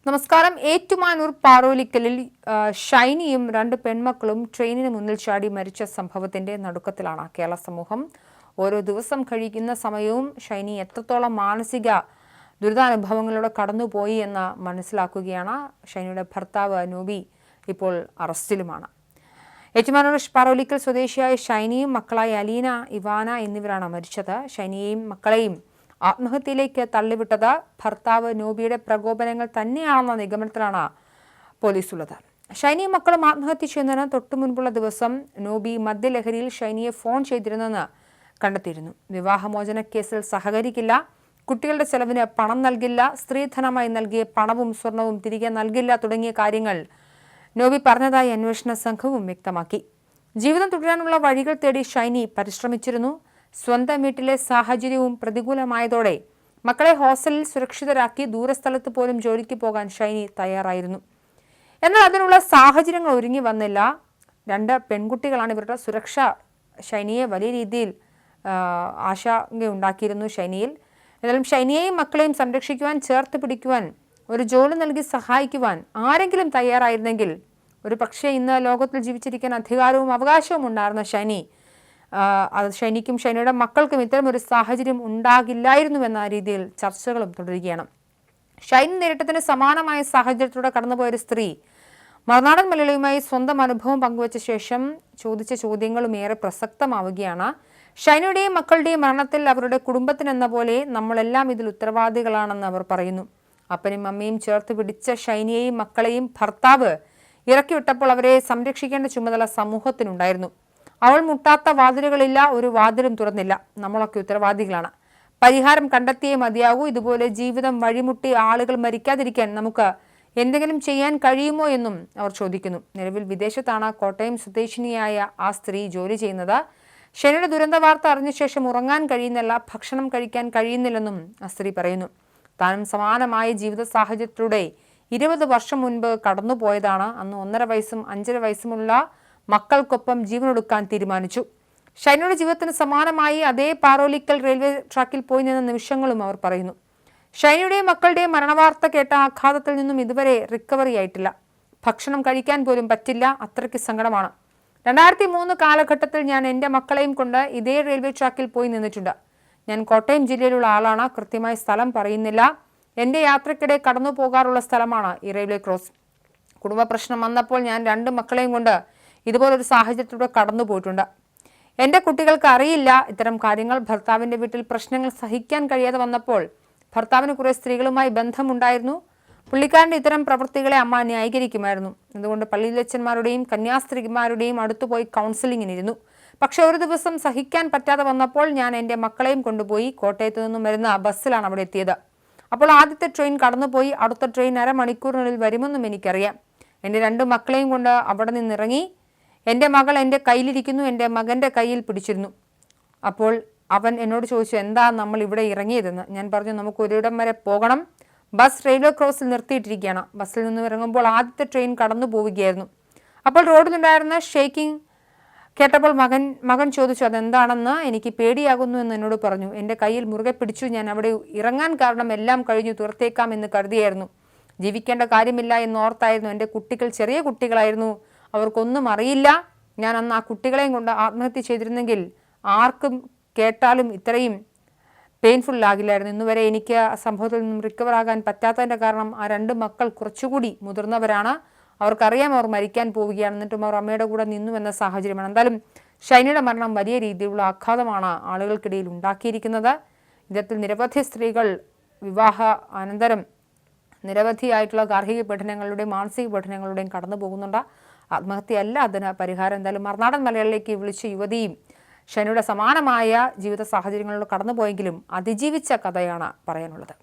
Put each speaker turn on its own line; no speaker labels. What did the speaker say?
നമസ്കാരം. ഏറ്റുമാനൂർ പാറോലിക്കലിൽ ഷൈനിയും രണ്ട് പെൺമക്കളും ട്രെയിനിന് മുന്നിൽ ചാടി മരിച്ച സംഭവത്തിന്റെ നടുക്കത്തിലാണ് കേരള സമൂഹം. ഓരോ ദിവസം കഴിയുന്ന സമയവും ഷൈനി എത്രത്തോളം മാനസിക ദുരിതാനുഭവങ്ങളിലൂടെ കടന്നുപോയി എന്ന് മനസ്സിലാക്കുകയാണ്. ഷൈനിയുടെ ഭർത്താവ് നോബി ഇപ്പോൾ അറസ്റ്റിലുമാണ്. ഏറ്റുമാനൂർ പാറോലിക്കൽ സ്വദേശിയായ ഷൈനിയും മക്കളായ അലീന, ഇവാന എന്നിവരാണ് മരിച്ചത്. ഷൈനിയെയും മക്കളെയും ആത്മഹത്യയിലേക്ക് തള്ളിവിട്ടത് ഭർത്താവ് നോബിയുടെ പ്രകോപനങ്ങൾ തന്നെയാണെന്ന നിഗമനത്തിലാണ് പോലീസുള്ളത്. ഷൈനിയും മക്കളും ആത്മഹത്യ ചെയ്യുന്നതിന് തൊട്ടു മുൻപുള്ള ദിവസം നോബി മദ്യലഹരിയിൽ ഷൈനിയെ ഫോൺ ചെയ്തിരുന്നെന്ന് കണ്ടെത്തിയിരുന്നു. വിവാഹമോചന കേസിൽ സഹകരിക്കില്ല, കുട്ടികളുടെ ചെലവിന് പണം നൽകില്ല, സ്ത്രീധനമായി നൽകിയ പണവും സ്വർണവും തിരികെ നൽകില്ല തുടങ്ങിയ കാര്യങ്ങൾ നോബി പറഞ്ഞതായി അന്വേഷണ സംഘവും വ്യക്തമാക്കി. ജീവിതം തുടരാനുള്ള വഴികൾ തേടി ഷൈനി പരിശ്രമിച്ചിരുന്നു. സ്വന്തം വീട്ടിലെ സാഹചര്യവും പ്രതികൂലമായതോടെ മക്കളെ ഹോസ്റ്റലിൽ സുരക്ഷിതരാക്കി ദൂരസ്ഥലത്ത് പോലും ജോലിക്ക് പോകാൻ ഷൈനി തയ്യാറായിരുന്നു. എന്നാൽ അതിനുള്ള സാഹചര്യങ്ങൾ ഒരുങ്ങി വന്നില്ല. രണ്ട് പെൺകുട്ടികളാണ്. ഇവരുടെ സുരക്ഷ ഷൈനിയെ വലിയ രീതിയിൽ ആശങ്കയുണ്ടാക്കിയിരുന്നു. എന്നാലും ഷൈനിയെയും മക്കളെയും സംരക്ഷിക്കുവാൻ, ചേർത്ത് പിടിക്കുവാൻ, ഒരു ജോലി നൽകി സഹായിക്കുവാൻ ആരെങ്കിലും തയ്യാറായിരുന്നെങ്കിൽ ഒരു പക്ഷേ ഇന്ന് ലോകത്തിൽ ജീവിച്ചിരിക്കാൻ അധികാരവും അവകാശവും ഉണ്ടായിരുന്ന ഷൈനിക്കും ഷൈനിയുടെ മക്കൾക്കും ഇത്തരം ഒരു സാഹചര്യം ഉണ്ടാകില്ലായിരുന്നുവെന്ന രീതിയിൽ ചർച്ചകളും തുടരുകയാണ്. ഷൈനി നേരിട്ടതിന് സമാനമായ സാഹചര്യത്തിലൂടെ കടന്നുപോയൊരു സ്ത്രീ മറുനാടൻ മലയാളിയുമായി സ്വന്തം അനുഭവം പങ്കുവച്ച ശേഷം ചോദിച്ച ചോദ്യങ്ങളും ഏറെ പ്രസക്തമാവുകയാണ്. ഷൈനിയുടെയും മക്കളുടെയും മരണത്തിൽ അവരുടെ കുടുംബത്തിനെന്ന പോലെ നമ്മളെല്ലാം ഇതിൽ ഉത്തരവാദികളാണെന്ന് അവർ പറയുന്നു. അപ്പനും അമ്മയും ചേർത്ത് പിടിച്ച ഷൈനിയെയും മക്കളെയും ഭർത്താവ് ഇറക്കിവിട്ടപ്പോൾ അവരെ സംരക്ഷിക്കേണ്ട ചുമതല സമൂഹത്തിനുണ്ടായിരുന്നു. അവൾ മുട്ടാത്ത വാതിലുകളില്ല, ഒരു വാതിലും തുറന്നില്ല. നമ്മളൊക്കെ ഉത്തരവാദികളാണ്. പരിഹാരം കണ്ടെത്തിയേ മതിയാകൂ. ഇതുപോലെ ജീവിതം വഴിമുട്ടി ആളുകൾ മരിക്കാതിരിക്കാൻ നമുക്ക് എന്തെങ്കിലും ചെയ്യാൻ കഴിയുമോ എന്നും അവർ ചോദിക്കുന്നു. നിലവിൽ വിദേശത്താണ് കോട്ടയം സ്വദേശിനിയായ ആ സ്ത്രീ ജോലി ചെയ്യുന്നത്. ഷൈനിയുടെ ദുരന്ത വാർത്ത അറിഞ്ഞ ശേഷം ഉറങ്ങാൻ കഴിയുന്നില്ല, ഭക്ഷണം കഴിക്കാൻ കഴിയുന്നില്ലെന്നും ആ സ്ത്രീ പറയുന്നു. താനും സമാനമായ ജീവിത സാഹചര്യത്തിലൂടെ 20 വർഷം മുൻപ് കടന്നുപോയതാണ്. അന്ന് 1.5 വയസ്സും 5.5 വയസ്സുമുള്ള മക്കൾക്കൊപ്പം ജീവനൊടുക്കാൻ തീരുമാനിച്ചു. ഷൈനിയുടെ ജീവിതത്തിന് സമാനമായി അതേ പാറോലിക്കൽ റെയിൽവേ ട്രാക്കിൽ പോയി നിന്ന നിമിഷങ്ങളും അവർ പറയുന്നു. ഷൈനിയുടെയും മക്കളുടെയും മരണവാർത്ത കേട്ട ആഘാതത്തിൽ നിന്നും ഇതുവരെ റിക്കവറി ആയിട്ടില്ല. ഭക്ഷണം കഴിക്കാൻ പോലും പറ്റില്ല, അത്രയ്ക്ക് സങ്കടമാണ്. 2003 കാലഘട്ടത്തിൽ ഞാൻ എൻ്റെ മക്കളെയും കൊണ്ട് ഇതേ റെയിൽവേ ട്രാക്കിൽ പോയി നിന്നിട്ടുണ്ട്. ഞാൻ കോട്ടയം ജില്ലയിലുള്ള ആളാണ്, കൃത്യമായി സ്ഥലം പറയുന്നില്ല. എൻ്റെ യാത്രക്കിടെ കടന്നു പോകാറുള്ള സ്ഥലമാണ് ഈ റെയിൽവേ ക്രോസ്. കുടുംബ പ്രശ്നം വന്നപ്പോൾ ഞാൻ 2 മക്കളെയും കൊണ്ട് ഇതുപോലൊരു സാഹചര്യത്തിലൂടെ കടന്നു പോയിട്ടുണ്ട്. എൻ്റെ കുട്ടികൾക്ക് അറിയില്ല ഇത്തരം കാര്യങ്ങൾ. ഭർത്താവിൻ്റെ വീട്ടിൽ പ്രശ്നങ്ങൾ സഹിക്കാൻ കഴിയാതെ വന്നപ്പോൾ ഭർത്താവിന് കുറേ സ്ത്രീകളുമായി ബന്ധമുണ്ടായിരുന്നു. പുള്ളിക്കാരൻ്റെ ഇത്തരം പ്രവൃത്തികളെ അമ്മ ന്യായീകരിക്കുമായിരുന്നു. അതുകൊണ്ട് പള്ളിയിലച്ചന്മാരുടെയും കന്യാസ്ത്രീമാരുടെയും അടുത്തുപോയി കൗൺസിലിങ്ങിനിരുന്നു. പക്ഷെ ഒരു ദിവസം സഹിക്കാൻ പറ്റാതെ വന്നപ്പോൾ ഞാൻ എൻ്റെ മക്കളെയും കൊണ്ടുപോയി കോട്ടയത്ത് നിന്നും വരുന്ന ബസ്സിലാണ് അവിടെ എത്തിയത്. അപ്പോൾ ആദ്യത്തെ ട്രെയിൻ കടന്നുപോയി. അടുത്ത ട്രെയിൻ അരമണിക്കൂറിനുള്ളിൽ വരുമെന്നും എനിക്കറിയാം. എൻ്റെ 2 മക്കളെയും കൊണ്ട് അവിടെ നിന്നിറങ്ങി. എൻ്റെ മകൾ എൻ്റെ കയ്യിലിരിക്കുന്നു, എൻ്റെ മകൻ്റെ കയ്യിൽ പിടിച്ചിരുന്നു. അപ്പോൾ അവൻ എന്നോട് ചോദിച്ചു, എന്താ നമ്മൾ ഇവിടെ ഇറങ്ങിയതെന്ന്. ഞാൻ പറഞ്ഞു, നമുക്ക് ഒരിടം വരെ പോകണം. ബസ് റെയിൽവേ ക്രോസിൽ നിർത്തിയിട്ടിരിക്കുകയാണ്. ബസ്സിൽ നിന്ന് ഇറങ്ങുമ്പോൾ ആദ്യത്തെ ട്രെയിൻ കടന്നു പോവുകയായിരുന്നു. അപ്പോൾ റോഡിലുണ്ടായിരുന്ന ഷേക്കിംഗ് കേട്ടപ്പോൾ മകൻ ചോദിച്ചു, അതെന്താണെന്ന്. എനിക്ക് പേടിയാകുന്നു എന്ന് എന്നോട് പറഞ്ഞു. എൻ്റെ കയ്യിൽ മുറുകെ പിടിച്ചു. ഞാൻ അവിടെ ഇറങ്ങാൻ കാരണം എല്ലാം കഴിഞ്ഞു, തുറത്തേക്കാം എന്ന് കരുതിയായിരുന്നു. ജീവിക്കേണ്ട കാര്യമില്ല എന്നോർത്തായിരുന്നു. എൻ്റെ കുട്ടികൾ ചെറിയ കുട്ടികളായിരുന്നു, അവർക്കൊന്നും അറിയില്ല. ഞാൻ അന്ന് ആ കുട്ടികളെയും കൊണ്ട് ആത്മഹത്യ ചെയ്തിരുന്നെങ്കിൽ ആർക്കും കേട്ടാലും ഇത്രയും പെയിൻഫുൾ ആകില്ലായിരുന്നു. ഇന്നുവരെ എനിക്ക് ആ സംഭവത്തിൽ നിന്നും റിക്കവർ ആകാൻ പറ്റാത്തതിൻ്റെ കാരണം ആ 2 മക്കൾ കുറച്ചുകൂടി മുതിർന്നവരാണ്. അവർക്കറിയാം അവർ മരിക്കാൻ പോവുകയാണ്, എന്നിട്ടും അവർ അമ്മയുടെ കൂടെ നിന്നുവെന്ന സാഹചര്യമാണ്. എന്തായാലും ഷൈനിയുടെ മരണം വലിയ രീതിയിലുള്ള ആഘാതമാണ് ആളുകൾക്കിടയിൽ ഉണ്ടാക്കിയിരിക്കുന്നത്. ഇത്തരത്തിൽ നിരവധി സ്ത്രീകൾ വിവാഹ അനന്തരം നിരവധിയായിട്ടുള്ള ഗാർഹിക പീഡനങ്ങളുടെയും മാനസിക പീഡനങ്ങളുടെയും കടന്നു പോകുന്നുണ്ട്. ആത്മഹത്യയല്ല അതിന് പരിഹാരം. എന്തായാലും മറുനാടൻ മലയാളിലേക്ക് വിളിച്ച യുവതിയും ഷൈനിയുടെ സമാനമായ ജീവിത സാഹചര്യങ്ങളിലൂടെ കടന്നുപോയെങ്കിലും അതിജീവിച്ച കഥയാണ് പറയാനുള്ളത്.